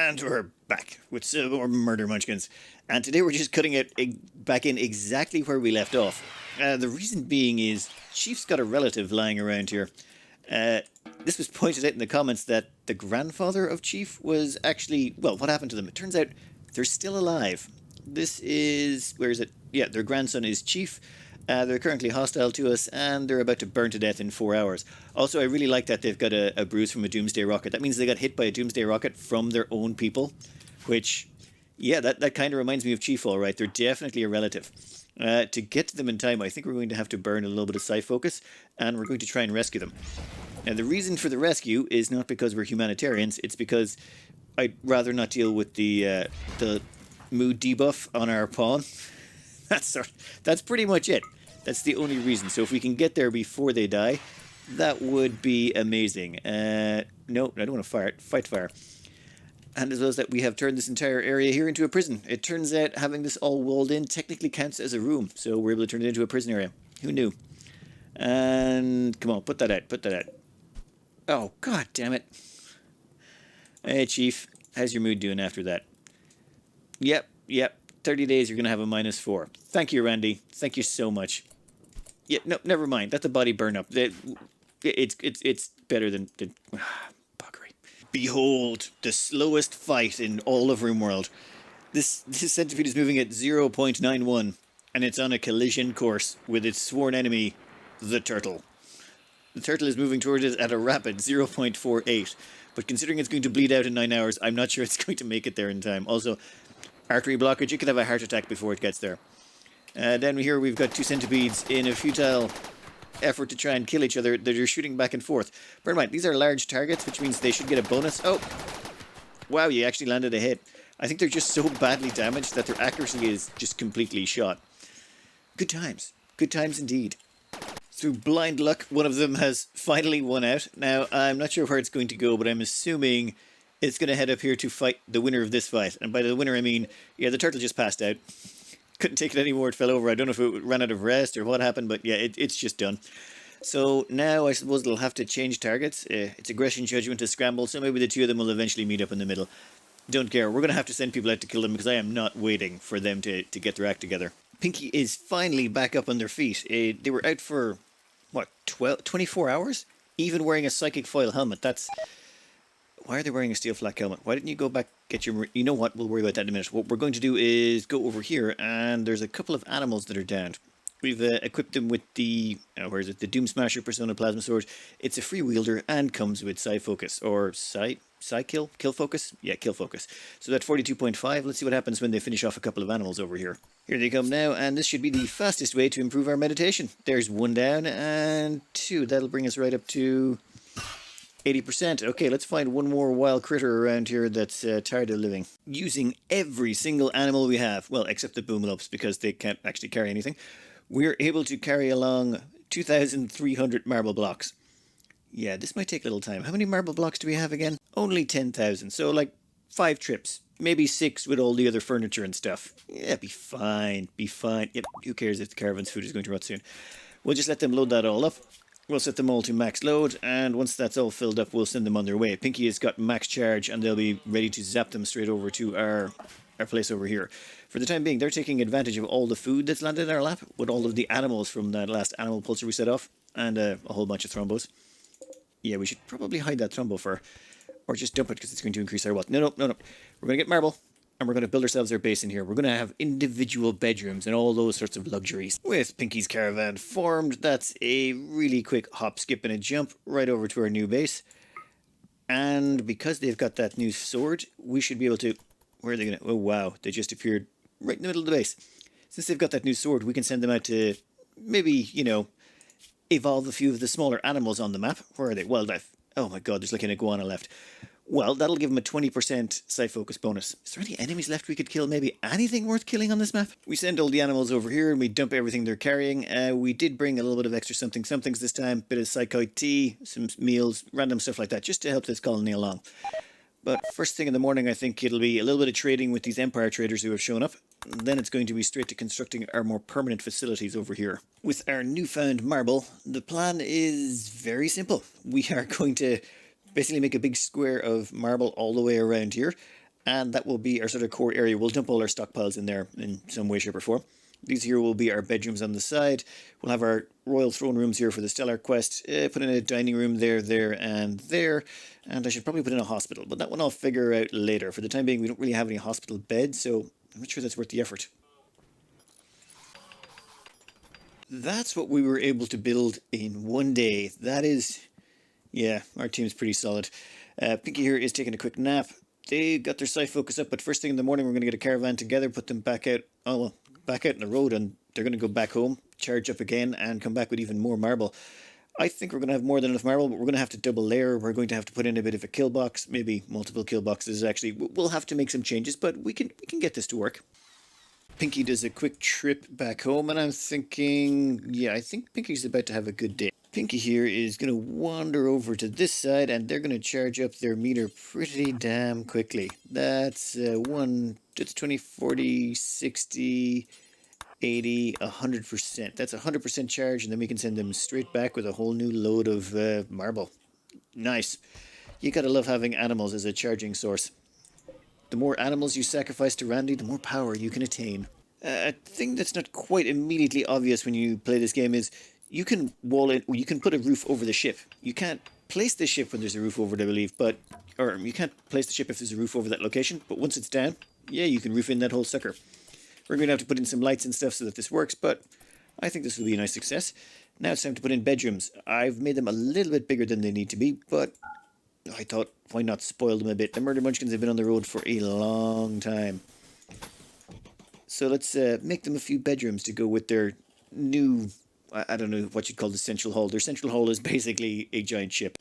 And we're back with some more Murder Munchkins. And today we're just cutting it back in exactly where we left off. The reason being is Chief's got a relative lying around here. This was pointed out in the comments that the grandfather of Chief was actually... Well, what happened to them? It turns out they're still alive. This is... Where is it? Yeah, their grandson is Chief. They're currently hostile to us, and they're about to burn to death in 4 hours. Also, I really like that they've got a bruise from a doomsday rocket. That means they got hit by a doomsday rocket from their own people, which, yeah, that kind of reminds me of Chief, all right. They're definitely a relative. To get to them in time, I think we're going to have to burn a little bit of psi focus, and we're going to try and rescue them. Now, the reason for the rescue is not because we're humanitarians. It's because I'd rather not deal with the mood debuff on our pawn. That's pretty much it. That's the only reason. So if we can get there before they die, that would be amazing. No, I don't want to fight fire. And as well as that, we have turned this entire area here into a prison. It turns out having this all walled in technically counts as a room. So we're able to turn it into a prison area. Who knew? And come on, put that out. Oh, god damn it. Hey, Chief. How's your mood doing after that? Yep. 30 days, you're going to have a -4. Thank you, Randy. Thank you so much. Yeah, no, never mind. Let the body burn up. It's better than buggery. Behold, the slowest fight in all of RimWorld. This centipede is moving at 0.91, and it's on a collision course with its sworn enemy, the turtle. The turtle is moving towards it at a rapid 0.48, but considering it's going to bleed out in 9 hours, I'm not sure it's going to make it there in time. Also, artery blockage, you could have a heart attack before it gets there. Then here we've got two centipedes in a futile effort to try and kill each other. They're shooting back and forth. Bear in mind, these are large targets, which means they should get a bonus. Oh! Wow, you actually landed a hit. I think they're just so badly damaged that their accuracy is just completely shot. Good times. Good times indeed. Through blind luck, one of them has finally won out. Now, I'm not sure where it's going to go, but I'm assuming it's going to head up here to fight the winner of this fight. And by the winner, I mean, yeah, the turtle just passed out. Couldn't take it anymore, it fell over. I don't know if it ran out of rest or what happened, but yeah, it's just done. So now I suppose they'll have to change targets. It's aggression, judgment, to scramble, so maybe the two of them will eventually meet up in the middle. Don't care, we're going to have to send people out to kill them because I am not waiting for them to get their act together. Pinky is finally back up on their feet. They were out for, what, 24 hours? Even wearing a psychic foil helmet, that's... Why are they wearing a steel flak helmet? Why didn't you go back, get your... You know what? We'll worry about that in a minute. What we're going to do is go over here, and there's a couple of animals that are downed. We've equipped them with the... where is it? The Doom Smasher Persona Plasma Sword. It's a free wielder and comes with Psi Focus. Or Psi Kill? Kill Focus? Yeah, Kill Focus. So that's 42.5. Let's see what happens when they finish off a couple of animals over here. Here they come now, and this should be the fastest way to improve our meditation. There's one down, and two. That'll bring us right up to... 80%. Okay, let's find one more wild critter around here that's tired of living. Using every single animal we have, well, except the boomalopes because they can't actually carry anything, we're able to carry along 2,300 marble blocks. Yeah, this might take a little time. How many marble blocks do we have again? Only 10,000, so like 5 trips. Maybe 6 with all the other furniture and stuff. Yeah, be fine. Yep, who cares if the caravan's food is going to rot soon. We'll just let them load that all up. We'll set them all to max load, and once that's all filled up, we'll send them on their way. Pinky has got max charge, and they'll be ready to zap them straight over to our place over here. For the time being, they're taking advantage of all the food that's landed in our lap, with all of the animals from that last animal pulser we set off, and a whole bunch of thrombos. Yeah, we should probably hide that thrombo fur, or just dump it, because it's going to increase our wealth. No. We're going to get marble. And we're going to build ourselves our base in here. We're going to have individual bedrooms and all those sorts of luxuries. With Pinky's caravan formed, that's a really quick hop, skip, and a jump right over to our new base. And because they've got that new sword, we should be able to... Where are they going to... Oh, wow. They just appeared right in the middle of the base. Since they've got that new sword, we can send them out to maybe, you know, evolve a few of the smaller animals on the map. Where are they? Wildlife. Oh my god, there's like an iguana left. Well, that'll give them a 20% Psi Focus bonus. Is there any enemies left we could kill? Maybe anything worth killing on this map? We send all the animals over here and we dump everything they're carrying. We did bring a little bit of extra somethings this time. Bit of psychoid tea, some meals, random stuff like that, just to help this colony along. But first thing in the morning, I think it'll be a little bit of trading with these Empire traders who have shown up. Then it's going to be straight to constructing our more permanent facilities over here. With our newfound marble, the plan is very simple. We are going to basically make a big square of marble all the way around here, and that will be our sort of core area. We'll dump all our stockpiles in there in some way, shape or form. These here will be our bedrooms on the side. We'll have our royal throne rooms here for the stellarc quest. Put in a dining room there, and there. And I should probably put in a hospital, but that one I'll figure out later. For the time being, we don't really have any hospital beds, so I'm not sure that's worth the effort. That's what we were able to build in one day. That is, yeah, our team's pretty solid. Pinky here is taking a quick nap. They got their side focus up, but first thing in the morning, we're going to get a caravan together, put them back out. Oh, well, back out in the road, and they're going to go back home, charge up again, and come back with even more marble. I think we're going to have more than enough marble, but we're going to have to double layer. We're going to have to put in a bit of a kill box, maybe multiple kill boxes. Actually, we'll have to make some changes, but we can get this to work. Pinky does a quick trip back home, and I'm thinking, yeah, I think Pinky's about to have a good day. Pinky here is going to wander over to this side, and they're going to charge up their meter pretty damn quickly. That's it's 20, 40, 60, 80, 100%. That's 100% charge, and then we can send them straight back with a whole new load of marble. Nice. You gotta love having animals as a charging source. The more animals you sacrifice to Randy, the more power you can attain. A thing that's not quite immediately obvious when you play this game is you can you can put a roof over the ship. You can't place the ship when there's a roof over it, I believe, or you can't place the ship if there's a roof over that location, but once it's down, yeah, you can roof in that whole sucker. We're going to have to put in some lights and stuff so that this works, but I think this will be a nice success. Now it's time to put in bedrooms. I've made them a little bit bigger than they need to be, but I thought, why not spoil them a bit? The Murder Munchkins have been on the road for a long time. So let's make them a few bedrooms to go with their new, I don't know what you'd call the central hall. Their central hall is basically a giant ship.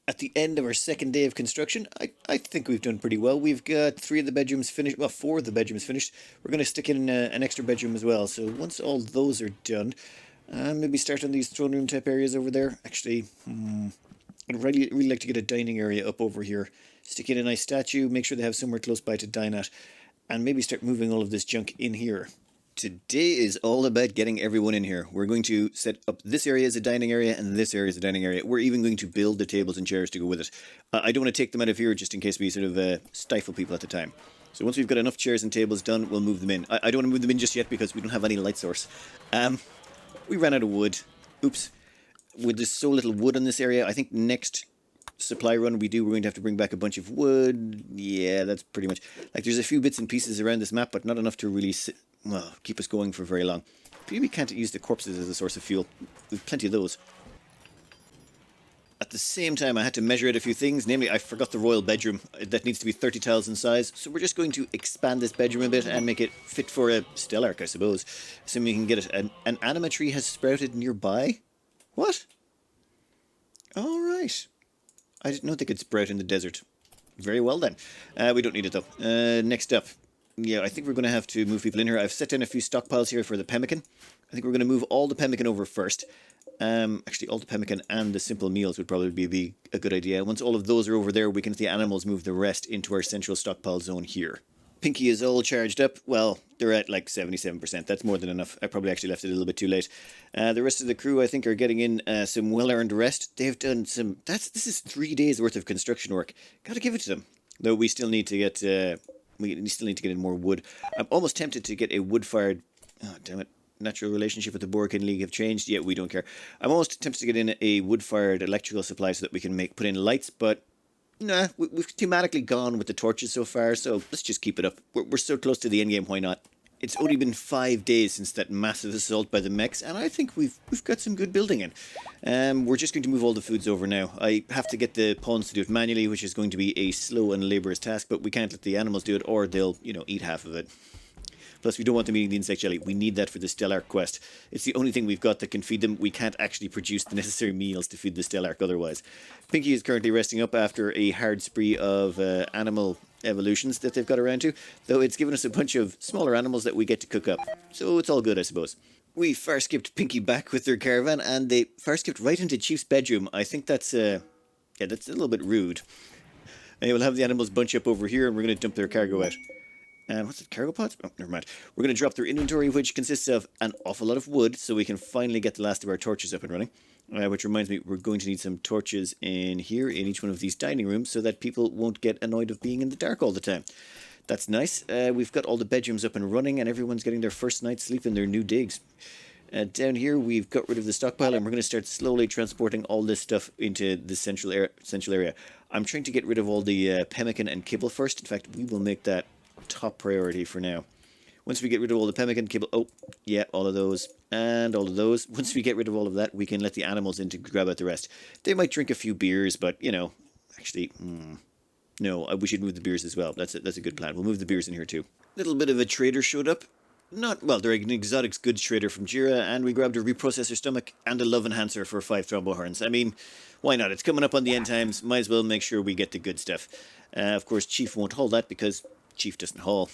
At the end of our second day of construction, I think we've done pretty well. We've got 3 of the bedrooms finished, well, 4 of the bedrooms finished. We're going to stick in an extra bedroom as well. So once all those are done, maybe start on these throne room type areas over there. Actually, I'd really like to get a dining area up over here. Stick in a nice statue, make sure they have somewhere close by to dine at, and maybe start moving all of this junk in here. Today is all about getting everyone in here. We're going to set up this area as a dining area and this area as a dining area. We're even going to build the tables and chairs to go with it. I don't want to take them out of here just in case we sort of stifle people at the time. So once we've got enough chairs and tables done, we'll move them in. I don't want to move them in just yet because we don't have any light source. We ran out of wood. Oops. With there's so little wood in this area, I think next supply run we're going to have to bring back a bunch of wood. Yeah, that's pretty much... Like, there's a few bits and pieces around this map, but not enough to really keep us going for very long. Maybe we can't use the corpses as a source of fuel. We've plenty of those. At the same time, I had to measure out a few things. Namely, I forgot the royal bedroom. That needs to be 30 tiles in size. So we're just going to expand this bedroom a bit and make it fit for a stellarc, I suppose. Assuming we can get it. An anima tree has sprouted nearby? What? All right. I didn't know they could sprout in the desert. Very well then. We don't need it though. Next up. Yeah, I think we're going to have to move people in here. I've set down a few stockpiles here for the pemmican. I think we're going to move all the pemmican over first. Actually, all the pemmican and the simple meals would probably be a good idea. Once all of those are over there, we can let the animals move the rest into our central stockpile zone here. Pinky is all charged up. Well, they're at like 77%. That's more than enough. I probably actually left it a little bit too late. The rest of the crew, I think, are getting in some well-earned rest. They've done some... This is 3 days worth of construction work. Gotta give it to them. Though we still need to get... we still need to get in more wood. I'm almost tempted to get a wood-fired... Oh, damn it. Natural relationship with the Borkin League have changed. Yeah, we don't care. I'm almost tempted to get in a wood-fired electrical supply so that we can put in lights, but... Nah, we've thematically gone with the torches so far, so let's just keep it up. We're so close to the endgame, why not? It's only been 5 days since that massive assault by the mechs, and I think we've got some good building in. We're just going to move all the foods over now. I have to get the pawns to do it manually, which is going to be a slow and laborious task, but we can't let the animals do it, or they'll, eat half of it. Plus, we don't want them eating the insect jelly. We need that for the stellarc quest. It's the only thing we've got that can feed them. We can't actually produce the necessary meals to feed the stellarc otherwise. Pinky is currently resting up after a hard spree of animal evolutions that they've got around to, though it's given us a bunch of smaller animals that we get to cook up. So it's all good, I suppose. We far skipped Pinky back with their caravan, and they far skipped right into Chief's bedroom. I think that's yeah, that's a little bit rude. And we'll have the animals bunch up over here, and we're going to dump their cargo out. What's it, cargo pods? Oh, never mind. We're going to drop their inventory, which consists of an awful lot of wood, so we can finally get the last of our torches up and running. Which reminds me, we're going to need some torches in here in each one of these dining rooms so that people won't get annoyed of being in the dark all the time. That's nice. We've got all the bedrooms up and running, and everyone's getting their first night's sleep in their new digs. Down here, we've got rid of the stockpile, and we're going to start slowly transporting all this stuff into the central area. I'm trying to get rid of all the pemmican and kibble first. In fact, we will make that top priority for now. Once we get rid of all the pemmican, kibble, oh, yeah, all of those, and all of those. Once we get rid of all of that, we can let the animals in to grab out the rest. They might drink a few beers, but, you know, actually, no, we should move the beers as well. That's a good plan. We'll move the beers in here too. Little bit of a trader showed up. They're an exotic goods trader from Jira, and we grabbed a reprocessor stomach and a love enhancer for 5 thrombohorns. I mean, why not? It's coming up on the end times. Might as well make sure we get the good stuff. Of course, Chief won't haul that because Chief doesn't haul.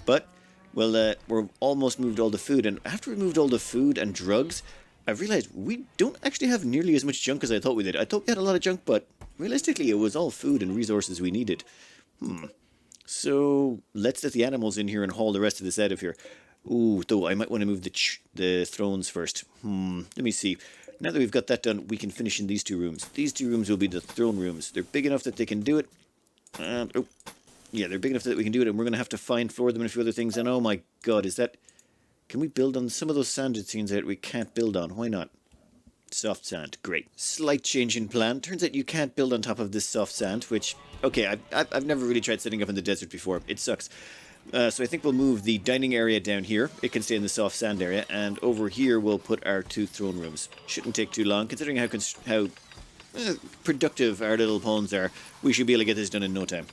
But, well, we're almost moved all the food, and after we moved all the food and drugs, I realized we don't actually have nearly as much junk as I thought we did. I thought we had a lot of junk, but realistically, it was all food and resources we needed. So let's let the animals in here and haul the rest of this out of here. Ooh, though I might want to move the thrones first. Let me see. Now that we've got that done, we can finish in these 2 rooms. These 2 rooms will be the throne rooms. They're big enough that they can do it. Yeah, they're big enough that we can do it, and we're going to have to fine floor them and a few other things. And oh my god, is that... Can we build on some of those sanded scenes that we can't build on? Why not? Soft sand, great. Slight change in plan. Turns out you can't build on top of this soft sand, which, okay, I've never really tried setting up in the desert before. It sucks. So I think we'll move the dining area down here. It can stay in the soft sand area, and over here we'll put our 2 throne rooms. Shouldn't take too long, considering how productive our little pawns are. We should be able to get this done in no time.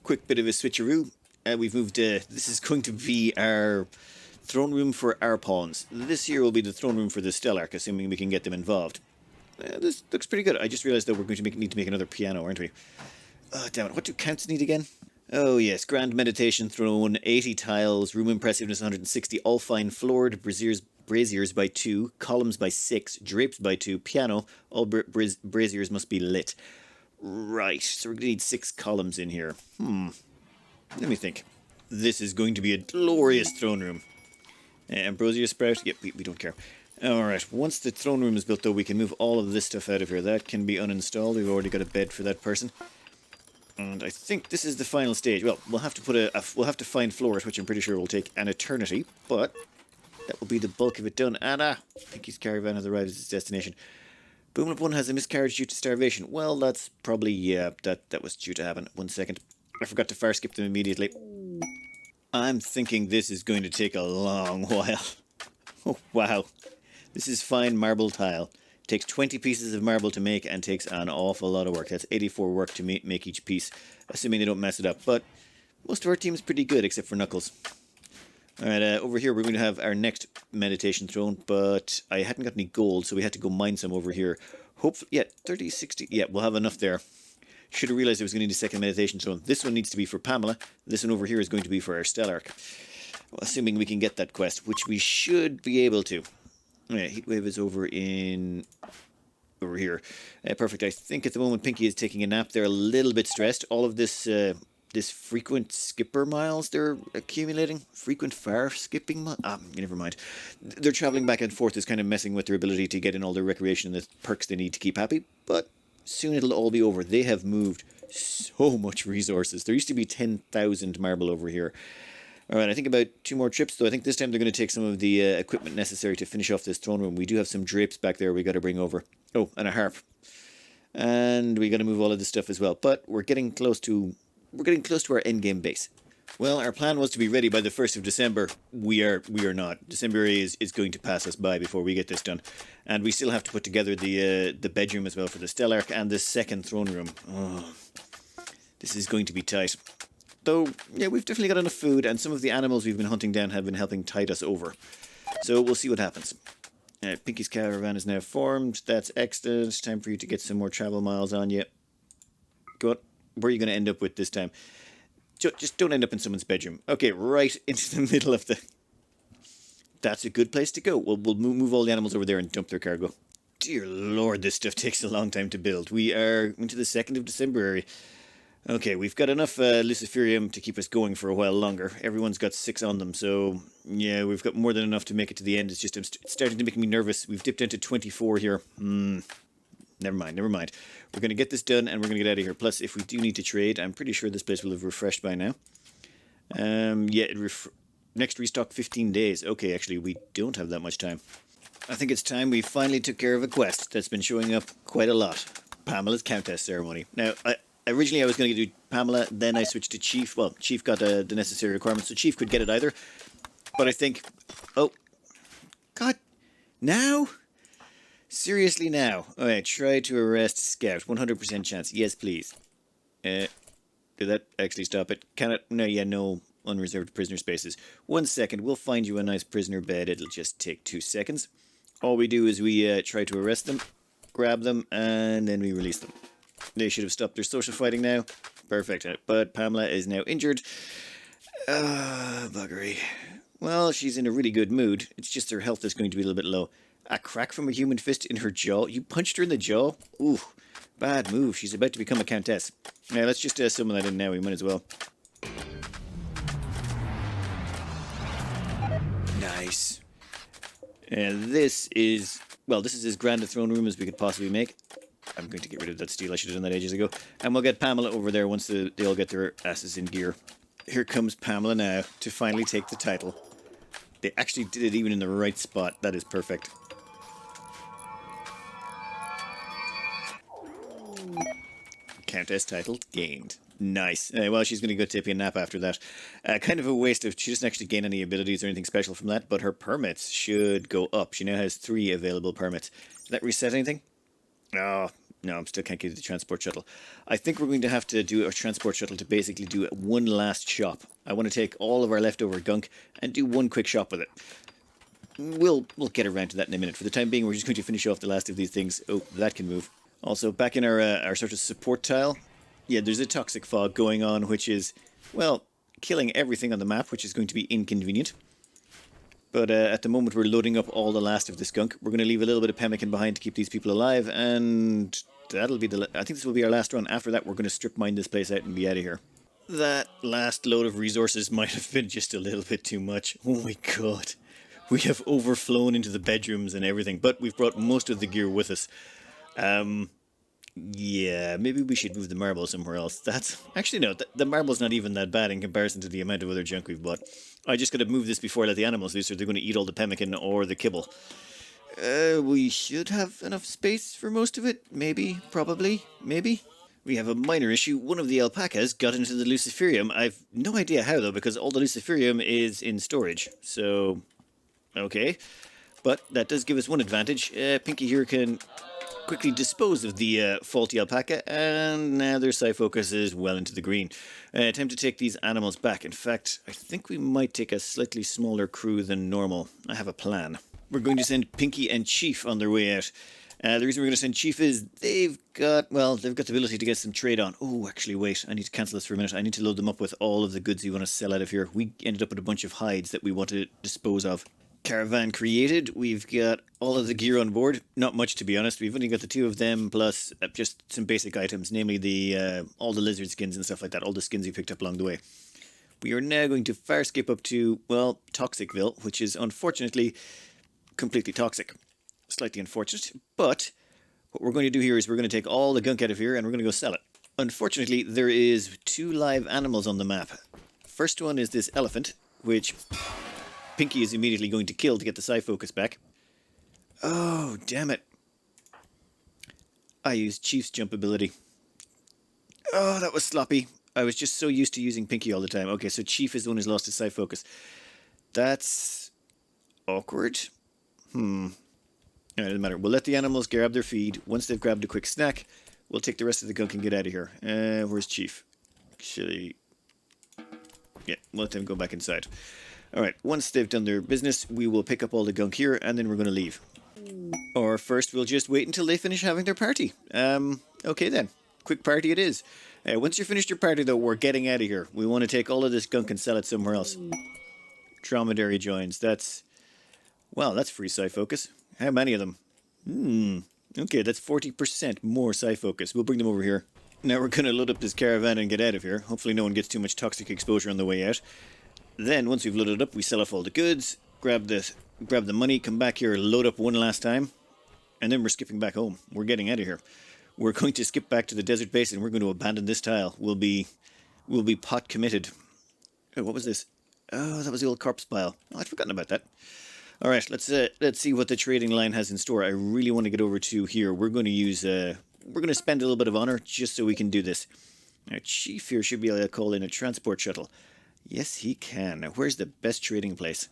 Quick bit of a switcheroo. We've moved. This is going to be our throne room for our pawns. This here will be the throne room for the stellarc, assuming we can get them involved. This looks pretty good. I just realized that we're going to need to make another piano, aren't we? Oh, damn it. What do counts need again? Oh, yes. Grand meditation throne, 80 tiles, room impressiveness 160, all fine floored, braziers by 2, columns by 6, drapes by 2, piano, all braziers must be lit. Right, so we're going to need 6 columns in here. Let me think. This is going to be a glorious throne room. Ambrosia sprout? Yep, we don't care. Alright, once the throne room is built, though, we can move all of this stuff out of here. That can be uninstalled. We've already got a bed for that person. And I think this is the final stage. Well, we'll have to we'll have to fine floor it, which I'm pretty sure will take an eternity, but that will be the bulk of it done. And Pinky's caravan has arrived at its destination. Boomlip 1 has a miscarriage due to starvation. Well, that's probably, yeah, that was due to happen. 1 second. I forgot to fire skip them immediately. I'm thinking this is going to take a long while. Oh, wow. This is fine marble tile. It takes 20 pieces of marble to make and takes an awful lot of work. That's 84 work to make each piece, assuming they don't mess it up. But most of our team is pretty good, except for Knuckles. Alright, over here we're going to have our next meditation throne, but I hadn't got any gold, so we had to go mine some over here. Hopefully, yeah, 30, 60, yeah, we'll have enough there. Should have realized I was going to need a second meditation throne. This one needs to be for Pamela. This one over here is going to be for our stellarc. Well, assuming we can get that quest, which we should be able to. Yeah, Heatwave is over here. Perfect. I think at the moment Pinky is taking a nap. They're a little bit stressed. All of this this frequent skipper miles they're accumulating. Frequent far skipping miles? Never mind. They're traveling back and forth is kind of messing with their ability to get in all their recreation and the perks they need to keep happy. But soon it'll all be over. They have moved so much resources. There used to be 10,000 marble over here. Alright, I think about 2 more trips, though I think this time they're going to take some of the equipment necessary to finish off this throne room. We do have some drapes back there we got to bring over. Oh, and a harp. And we got to move all of this stuff as well. But we're getting close to our endgame base. Well, our plan was to be ready by the 1st of December. We are not. December is going to pass us by before we get this done. And we still have to put together the bedroom as well for the stellarc and the second throne room. Oh, this is going to be tight. Though, yeah, we've definitely got enough food, and some of the animals we've been hunting down have been helping tide us over. So we'll see what happens. Pinky's caravan is now formed. That's excellent. Time for you to get some more travel miles on you. Go on. Where are you going to end up with this time? Just don't end up in someone's bedroom. Okay, right into the middle of the... That's a good place to go. We'll move all the animals over there and dump their cargo. Dear Lord, this stuff takes a long time to build. We are into the 2nd of December. Okay, we've got enough Luciferium to keep us going for a while longer. Everyone's got 6 on them, so yeah, we've got more than enough to make it to the end. It's just it's starting to make me nervous. We've dipped into 24 here. Never mind, never mind. We're going to get this done and we're going to get out of here. Plus, if we do need to trade, I'm pretty sure this place will have refreshed by now. Yeah, next restock 15 days. Okay, actually, we don't have that much time. I think it's time we finally took care of a quest that's been showing up quite a lot. Pamela's Countess ceremony. Now, originally I was going to do Pamela, then I switched to Chief. Well, Chief got the necessary requirements, so Chief could get it either. But I think... Oh. God. Now? Seriously now? Alright, try to arrest Scout. 100% chance. Yes, please. Did that actually stop it? Can it? No, yeah, no unreserved prisoner spaces. 1 second, we'll find you a nice prisoner bed. It'll just take 2 seconds. All we do is we try to arrest them, grab them, and then we release them. They should have stopped their social fighting now. Perfect. But Pamela is now injured. Buggery. Well, she's in a really good mood. It's just her health is going to be a little bit low. A crack from a human fist in her jaw? You punched her in the jaw? Ooh, bad move. She's about to become a countess. Now, let's just summon that in now. We might as well. Nice. This is as grand a throne room as we could possibly make. I'm going to get rid of that steel. I should have done that ages ago. And we'll get Pamela over there once they all get their asses in gear. Here comes Pamela now to finally take the title. They actually did it even in the right spot. That is perfect. Countess title gained. Nice. Well, she's going to go take a nap after that. Kind of a waste of... She doesn't actually gain any abilities or anything special from that, but her permits should go up. She now has 3 available permits. Did that reset anything? Oh, no, I still can't get the transport shuttle. I think we're going to have to do a transport shuttle to basically do one last shop. I want to take all of our leftover gunk and do one quick shop with it. We'll get around to that in a minute. For the time being, we're just going to finish off the last of these things. Oh, that can move. Also, back in our sort of support tile, yeah, there's a toxic fog going on, which is, well, killing everything on the map, which is going to be inconvenient. But at the moment, we're loading up all the last of this gunk. We're going to leave a little bit of pemmican behind to keep these people alive, and that'll be I think this will be our last run. After that, we're going to strip mine this place out and be out of here. That last load of resources might have been just a little bit too much. Oh my god. We have overflown into the bedrooms and everything, but we've brought most of the gear with us. Yeah, maybe we should move the marble somewhere else. That's... Actually, no, the marble's not even that bad in comparison to the amount of other junk we've bought. I just gotta move this before I let the animals loose, or they're going to eat all the pemmican or the kibble. We should have enough space for most of it. Maybe, probably, maybe. We have a minor issue. One of the alpacas got into the Luciferium. I've no idea how, though, because all the Luciferium is in storage. So, okay. But that does give us one advantage. Pinky here can quickly dispose of the faulty alpaca, and now their side focus is well into the green. Time to take these animals back. In fact, I think we might take a slightly smaller crew than normal. I have a plan. We're going to send Pinky and Chief on their way out. The reason we're going to send Chief is they've got the ability to get some trade on. Oh, actually, wait. I need to cancel this for a minute. I need to load them up with all of the goods we want to sell out of here. We ended up with a bunch of hides that we want to dispose of. Caravan created. We've got all of the gear on board. Not much, to be honest. We've only got the 2 of them, plus just some basic items, namely the all the lizard skins and stuff like that, all the skins we picked up along the way. We are now going to farscape up to, well, Toxicville, which is unfortunately completely toxic. Slightly unfortunate, but what we're going to do here is we're going to take all the gunk out of here and we're going to go sell it. Unfortunately, there is 2 live animals on the map. First one is this elephant, which Pinky is immediately going to kill to get the side focus back. Oh, damn it. I used Chief's jump ability. Oh, that was sloppy. I was just so used to using Pinky all the time. Okay, so Chief is the one who's lost his side focus. That's awkward. It doesn't matter. We'll let the animals grab their feed. Once they've grabbed a quick snack, we'll take the rest of the gunk and get out of here. Where's Chief? Actually, yeah, we'll let them go back inside. Alright, once they've done their business, we will pick up all the gunk here, and then we're going to leave. Or first, we'll just wait until they finish having their party. Okay then. Quick party it is. Once you're finished your party, though, we're getting out of here. We want to take all of this gunk and sell it somewhere else. Dromedary joins. That's free side focus. How many of them? Okay, that's 40% more side focus. We'll bring them over here. Now we're going to load up this caravan and get out of here. Hopefully no one gets too much toxic exposure on the way out. Then, once we've loaded up, we sell off all the goods, grab the money, come back here, load up one last time, and then we're skipping back home. We're getting out of here. We're going to skip back to the desert base, and we're going to abandon this tile. We'll be pot committed. Oh, what was this? Oh, that was the old corpse pile. Oh, I'd forgotten about that. All right, let's see what the trading line has in store. I really want to get over to here. We're going to use we're going to spend a little bit of honor just so we can do this. Now, Chief here should be able to call in a transport shuttle. Yes, he can. Now, where's the best trading place?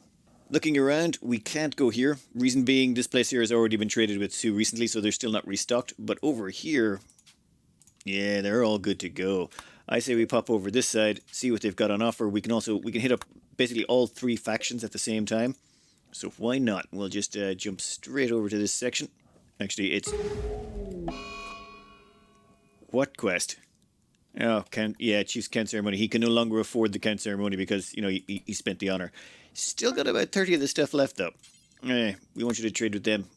Looking around, we can't go here. Reason being, this place here has already been traded with Sue recently, so they're still not restocked. But over here, yeah, they're all good to go. I say we pop over this side, see what they've got on offer. We can hit up basically all three factions at the same time. So why not? We'll just jump straight over to this section. Actually, it's... What quest? Oh, Chief's count ceremony. He can no longer afford the count ceremony because, you know, he spent the honor. Still got about 30 of the stuff left, though. We want you to trade with them.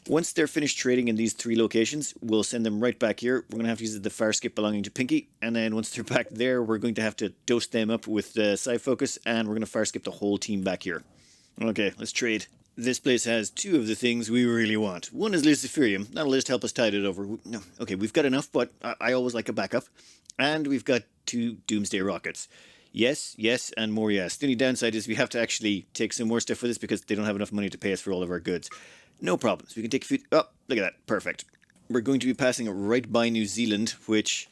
Once they're finished trading in these three locations, we'll send them right back here. We're going to have to use the fire skip belonging to Pinky. And then once they're back there, we're going to have to dose them up with side focus. And we're going to fire skip the whole team back here. Okay, let's trade. This place has two of the things we really want. One is Luciferium. That'll just help us tide it over. No, okay, we've got enough, but I always like a backup. And we've got 2 Doomsday Rockets. Yes, yes, and more yes. The only downside is we have to actually take some more stuff for this because they don't have enough money to pay us for all of our goods. No problems. We can take a few... Oh, look at that. Perfect. We're going to be passing right by New Zealand, which...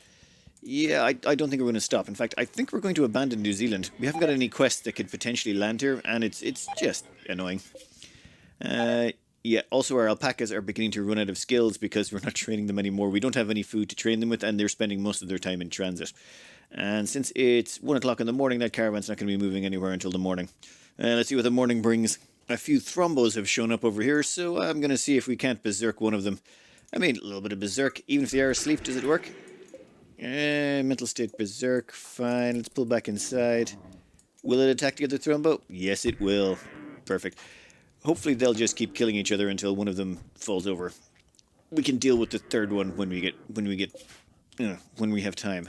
Yeah, I don't think we're going to stop. In fact, I think we're going to abandon New Zealand. We haven't got any quests that could potentially land here, and it's just annoying. Yeah, also our alpacas are beginning to run out of skills because we're not training them anymore. We don't have any food to train them with, and they're spending most of their time in transit. And since it's 1 o'clock in the morning, that caravan's not going to be moving anywhere until the morning. Let's see what the morning brings. A few thrombos have shown up over here, so I'm going to see if we can't berserk one of them. I mean, a little bit of berserk. Even if they are asleep, does it work? Mental state berserk. Fine, let's pull back inside. Will it attack the other thrombo? Yes, it will. Perfect. Hopefully they'll just keep killing each other until one of them falls over. We can deal with the third one when we have time.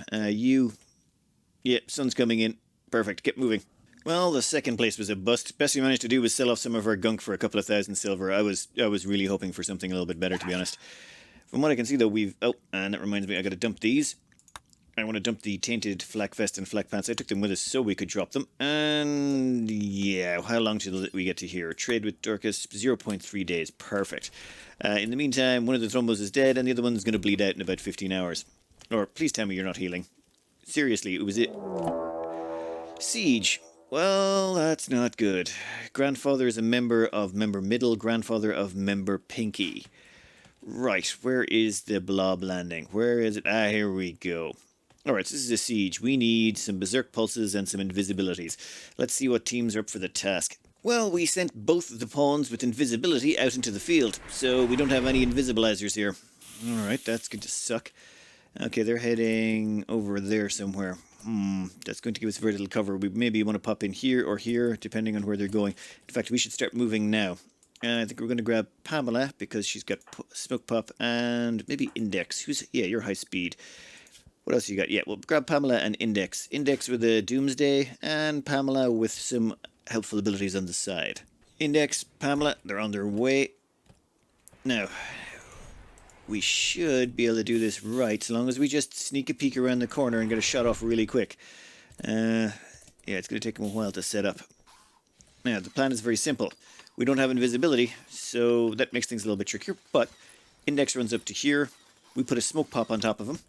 Yeah, sun's coming in. Perfect. Get moving. Well, the second place was a bust. Best we managed to do was sell off some of our gunk for a couple of thousand silver. I was really hoping for something a little bit better, to be honest. From what I can see, though, we've... Oh, and that reminds me, I got to dump these. I want to dump the tainted flak vest and flak pants. I took them with us so we could drop them. And yeah, how long till we get to here? Trade with Dorcas, 0.3 days. Perfect. In the meantime, one of the thrombos is dead and the other one's going to bleed out in about 15 hours. Or please tell me you're not healing. Seriously, it was it. Siege. Well, that's not good. Grandfather is a member of Member Middle, grandfather of Member Pinky. Right, where is the blob landing? Where is it? Ah, here we go. Alright, so this is a siege. We need some berserk pulses and some invisibilities. Let's see what teams are up for the task. Well, we sent both of the pawns with invisibility out into the field, so we don't have any invisibilizers here. Alright, that's going to suck. Okay, they're heading over there somewhere. That's going to give us very little cover. We maybe want to pop in here or here, depending on where they're going. In fact, we should start moving now. I think we're going to grab Pamela, because she's got Smoke Pop, and maybe Index. Yeah, you're high speed. What else you got? Yeah, we'll grab Pamela and Index. Index with a Doomsday, and Pamela with some helpful abilities on the side. Index, Pamela, they're on their way. Now, we should be able to do this right, so long as we just sneak a peek around the corner and get a shot off really quick. Yeah, it's going to take them a while to set up. Now, the plan is very simple. We don't have invisibility, so that makes things a little bit trickier, but Index runs up to here. We put a smoke pop on top of them,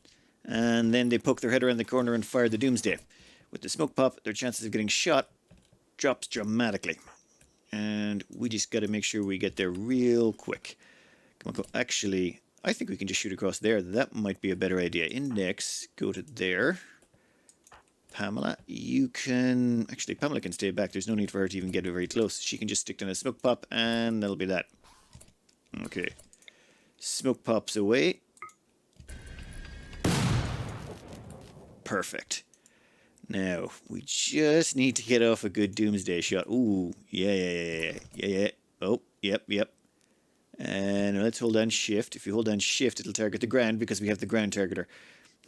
and then they poke their head around the corner and fire the Doomsday. With the smoke pop, their chances of getting shot drops dramatically. And we just got to make sure we get there real quick. Come on, actually, I think we can just shoot across there. That might be a better idea. Index, go to there. Pamela, you can... Actually, Pamela can stay back. There's no need for her to even get very close. She can just stick down a smoke pop, and that'll be that. Okay. Smoke pops away. Perfect. Now, we just need to get off a good Doomsday shot. Ooh, yeah. Oh, yep. And let's hold down Shift. If you hold down Shift, it'll target the ground because we have the ground targeter.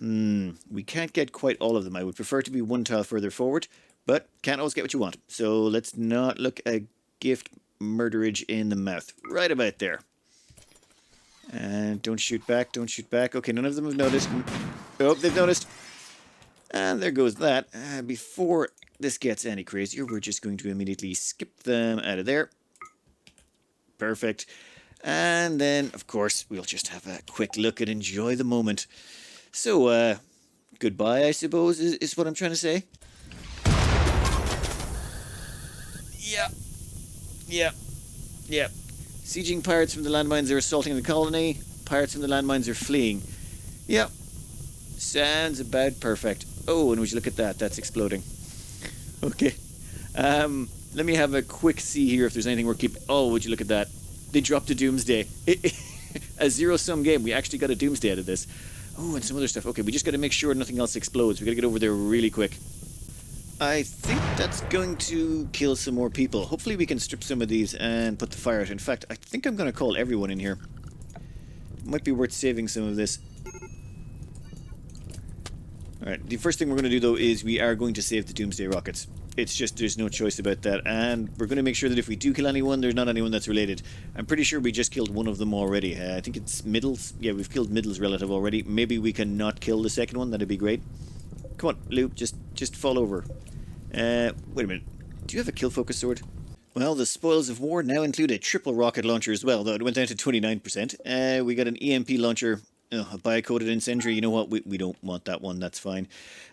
We can't get quite all of them. I would prefer to be one tile further forward, but can't always get what you want. So let's not look a gift murderage in the mouth. Right about there. And don't shoot back, don't shoot back. Okay, none of them have noticed. Oh, they've noticed. And there goes that. Before this gets any crazier, we're just going to immediately skip them out of there. Perfect. And then, of course, we'll just have a quick look and enjoy the moment. So, goodbye, I suppose, is what I'm trying to say. Yeah. Sieging pirates from the landmines are assaulting the colony. Pirates from the landmines are fleeing. Yep. Sounds about perfect. Oh, and would you look at that? That's exploding. Okay. Let me have a quick see here if there's anything we're keeping. Oh, would you look at that? They dropped a Doomsday. A zero-sum game. We actually got a Doomsday out of this. Oh, and some other stuff. Okay, we just got to make sure nothing else explodes. We got to get over there really quick. I think that's going to kill some more people. Hopefully we can strip some of these and put the fire out. In fact, I think I'm going to call everyone in here. Might be worth saving some of this. Alright, the first thing we're going to do though is we are going to save the Doomsday rockets. It's just, there's no choice about that. And we're going to make sure that if we do kill anyone, there's not anyone that's related. I'm pretty sure we just killed one of them already. I think it's Middles. Yeah, we've killed Middles' relative already. Maybe we can not kill the second one. That'd be great. Come on, Luke, just fall over. Wait a minute. Do you have a kill focus sword? Well, the spoils of war now include a triple rocket launcher as well, though it went down to 29%. We got an EMP launcher, a bio-coated incendiary. You know what? We don't want that one. That's fine.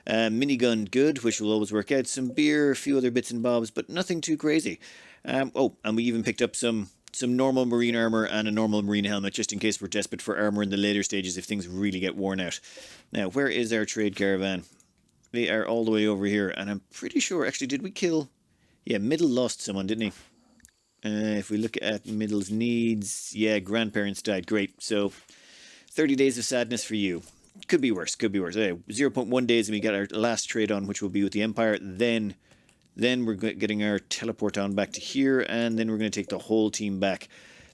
Minigun, good, which will always work out. Some beer, a few other bits and bobs, but nothing too crazy. Oh, and we even picked up some normal marine armor and a normal marine helmet, just in case we're desperate for armor in the later stages if things really get worn out. Now, where is our trade caravan? They are all the way over here, and I'm pretty sure, actually, did we kill... Yeah, Middle lost someone, didn't he? If we look at Middle's needs, yeah, grandparents died, great. So, 30 days of sadness for you. Could be worse, could be worse. 0.1 days and we got our last trade on, which will be with the Empire. Then we're getting our teleport on back to here, and then we're going to take the whole team back.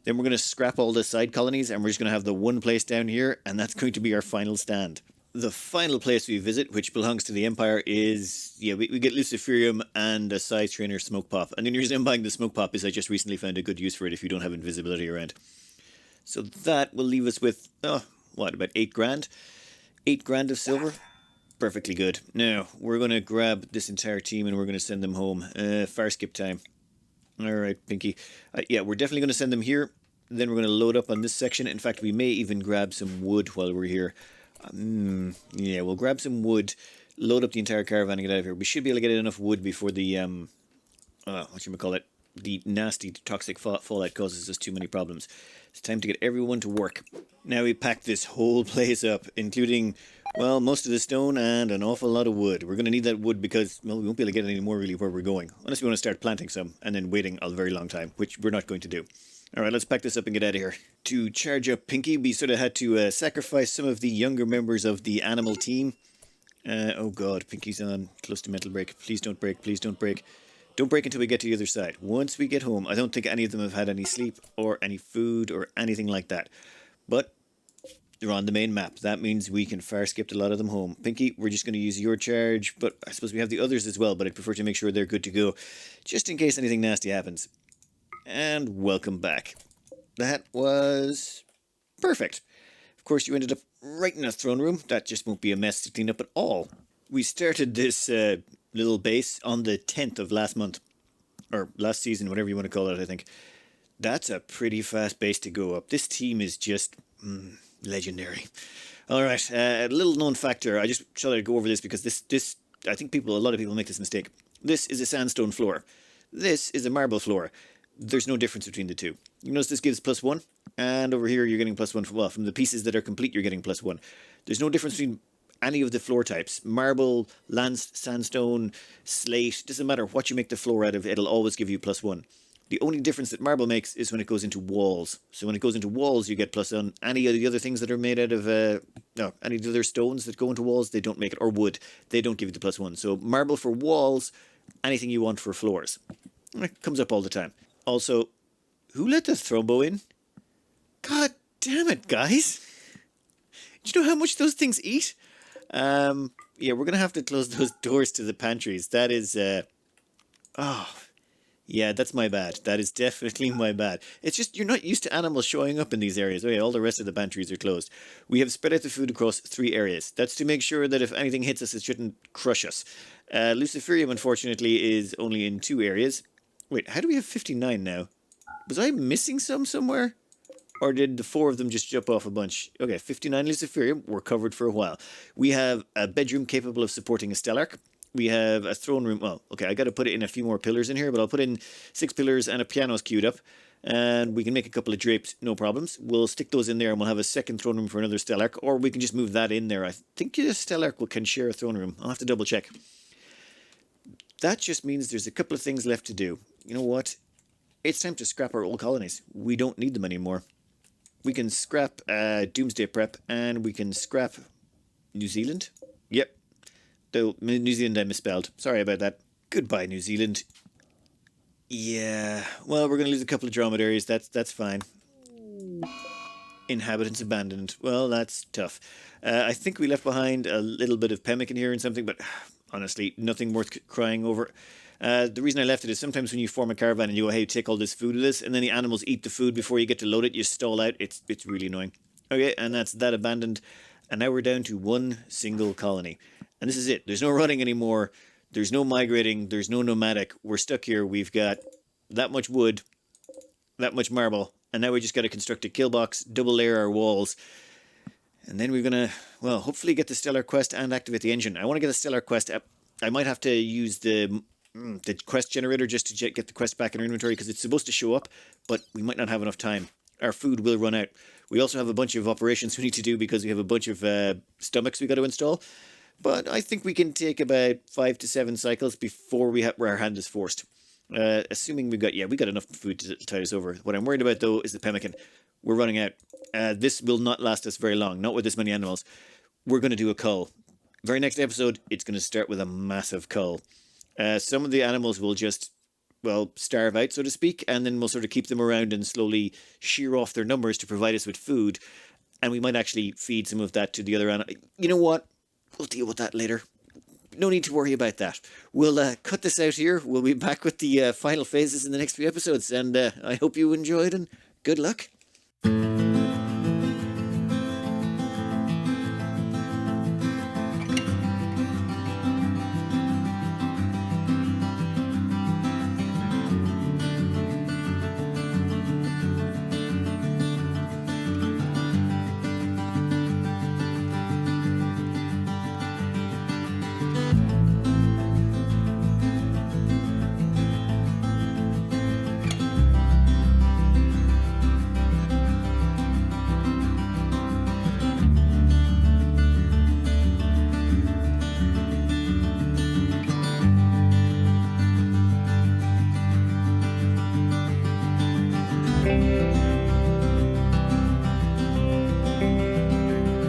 Then we're going to scrap all the side colonies, and we're just going to have the one place down here, and that's going to be our final stand. The final place we visit, which belongs to the Empire, is... Yeah, we get Luciferium and a size trainer smoke pop. And the only reason I'm buying the smoke pop is I just recently found a good use for it if you don't have invisibility around. So that will leave us with, about 8 grand? 8 grand of silver? Perfectly good. Now, we're going to grab this entire team and we're going to send them home. Fire skip time. Alright, Pinky. Yeah, we're definitely going to send them here. Then we're going to load up on this section. In fact, we may even grab some wood while we're here. Yeah, we'll grab some wood, load up the entire caravan and get out of here. We should be able to get enough wood before the, the nasty toxic fallout causes us too many problems. It's time to get everyone to work. Now we pack this whole place up, including, well, most of the stone and an awful lot of wood. We're going to need that wood because, well, we won't be able to get any more really where we're going. Unless we want to start planting some and then waiting a very long time, which we're not going to do. Alright, let's pack this up and get out of here. To charge up Pinky, we sort of had to sacrifice some of the younger members of the animal team. Oh god, Pinky's on close to mental break. Please don't break, please don't break. Don't break until we get to the other side. Once we get home, I don't think any of them have had any sleep or any food or anything like that. But they're on the main map. That means we can fire skip a lot of them home. Pinky, we're just going to use your charge, but I suppose we have the others as well, but I'd prefer to make sure they're good to go, just in case anything nasty happens. And welcome back. That was perfect. Of course, you ended up right in a throne room. That just won't be a mess to clean up at all. We started this little base on the 10th of last month. Or last season, whatever you want to call it, I think. That's a pretty fast base to go up. This team is just legendary. Alright, a little known factor. I just thought I'd go over this because this I think a lot of people make this mistake. This is a sandstone floor. This is a marble floor. There's no difference between the two. You notice this gives +1, and over here you're getting +1 from the pieces that are complete, you're getting +1. There's no difference between any of the floor types. Marble, sandstone, slate, doesn't matter what you make the floor out of, it'll always give you +1. The only difference that marble makes is when it goes into walls. So when it goes into walls, you get +1. Any of the other things that are made out of, any of the other stones that go into walls, they don't make it, or wood, they don't give you the +1. So marble for walls, anything you want for floors. It comes up all the time. Also, who let the thrombo in? God damn it, guys. Do you know how much those things eat? Yeah, we're gonna have to close those doors to the pantries. That is, oh, yeah, that's my bad. That is definitely my bad. It's just you're not used to animals showing up in these areas. Okay, all the rest of the pantries are closed. We have spread out the food across 3 areas. That's to make sure that if anything hits us, it shouldn't crush us. Luciferium, unfortunately, is only in 2 areas. Wait, how do we have 59 now? Was I missing some somewhere? Or did the 4 of them just jump off a bunch? Okay, 59 Luciferium, we're covered for a while. We have a bedroom capable of supporting a stellarc. We have a throne room. Well, okay, I got to put it in a few more pillars in here, but I'll put in 6 pillars and a piano's queued up. And we can make a couple of drapes, no problems. We'll stick those in there and we'll have a second throne room for another stellarc, or we can just move that in there. I think the stellarc can share a throne room. I'll have to double check. That just means there's a couple of things left to do. You know what? It's time to scrap our old colonies. We don't need them anymore. We can scrap Doomsday Prep, and we can scrap New Zealand. Yep. Though New Zealand I misspelled. Sorry about that. Goodbye, New Zealand. Yeah. Well, we're going to lose a couple of dromedaries. That's fine. Inhabitants abandoned. Well, that's tough. I think we left behind a little bit of pemmican here and something, but honestly, nothing worth crying over. The reason I left it is sometimes when you form a caravan and you go, hey, take all this food with us, and then the animals eat the food before you get to load it, you stall out. It's really annoying. Okay, and that's that abandoned. And now we're down to 1 single colony. And this is it. There's no running anymore. There's no migrating. There's no nomadic. We're stuck here. We've got that much wood, that much marble, and now we just got to construct a kill box, double layer our walls, and then we're going to, well, hopefully get the stellar quest and activate the engine. I want to get a stellar quest up. I might have to use the quest generator just to get the quest back in our inventory because it's supposed to show up, but we might not have enough time. Our food will run out. We also have a bunch of operations we need to do because we have a bunch of stomachs we got to install. But I think we can take about 5 to 7 cycles before where our hand is forced. Assuming we got enough food to tide us over. What I'm worried about though is the pemmican. We're running out. This will not last us very long, not with this many animals. We're going to do a cull. Very next episode, it's going to start with a massive cull. Some of the animals will just, well, starve out, so to speak, and then we'll sort of keep them around and slowly shear off their numbers to provide us with food. And we might actually feed some of that to the other animals. You know what? We'll deal with that later. No need to worry about that. We'll cut this out here. We'll be back with the final phases in the next few episodes. And I hope you enjoyed, and good luck.